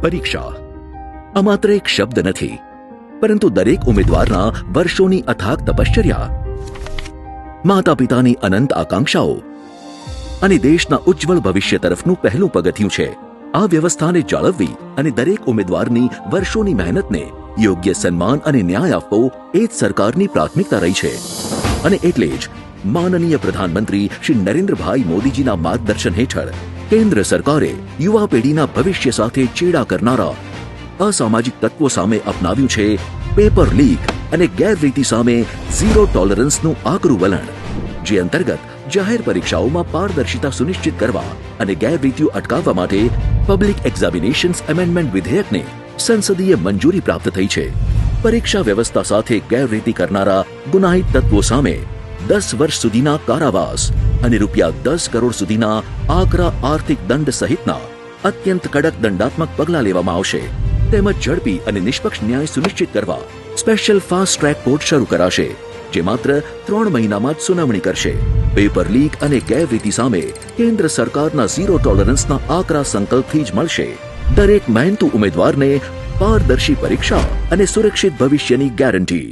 પરીક્ષા આ માત્ર એક શબ્દ નથી, પરંતુ દરેક ઉમેદવારના વર્ષોની અથાગ તપશ્ચર્યા, માતા પિતાની અનંત આકાંક્ષાઓ અને દેશના ઉજ્જવળ ભવિષ્ય તરફનું પહેલું પગથિયું છે. આ વ્યવસ્થાને જાળવવી અને દરેક ઉમેદવારની વર્ષોની મહેનતને યોગ્ય સન્માન અને ન્યાય આપવો એ જ સરકારની પ્રાથમિકતા રહી છે. અને એટલે જ માનનીય પ્રધાનમંત્રી શ્રી નરેન્દ્રભાઈ મોદીજીના માર્ગદર્શન હેઠળ કેન્દ્ર સરકારે યુવા પેઢીના ભવિષ્ય સાથે ચેડા કરનારા અસામાજિક તત્વો સામે અપનાવ્યું છે પેપર લીક અને ગેરરીતિ સામે ઝીરો ટોલરન્સનું આકરું વલણ, જે અંતર્ગત જાહેર પરીક્ષાઓમાં પારદર્શિતા સુનિશ્ચિત કરવા અને ગેરરીતિઓ અટકાવવા માટે પબ્લિક એક્ઝામિનેશન્સ એમેન્ડમેન્ટ વિધેયકને સંસદીય મંજૂરી પ્રાપ્ત થઈ છે. પરીક્ષા વ્યવસ્થા સાથે ગેરરીતિ કરનારા ગુનાહિત તત્વો સામે 10 વર્ષ સુધીના કારાવાસ અને ₹10 કરોડ સુધીના આકરા આર્થિક દંડ સહિતના અત્યંત કડક દંડાત્મક પગલાં લેવામાં આવશે. તેમજ ઝડપી અને નિષ્પક્ષ ન્યાય સુનિશ્ચિત કરવા સ્પેશિયલ ફાસ્ટ ટ્રેક કોર્ટ શરૂ કરાશે, જે માત્ર 3 મહિનામાં જ સુનાવણી કરશે. પેપર લીક અને ગેરરીતિ સામે કેન્દ્ર સરકારના ઝીરો ટોલરન્સના આકરા સંકલ્પથી જ મળશે દરેક મહેનતુ ઉમેદવારને પારદર્શી પરીક્ષા અને સુરક્ષિત ભવિષ્યની ગેરંટી.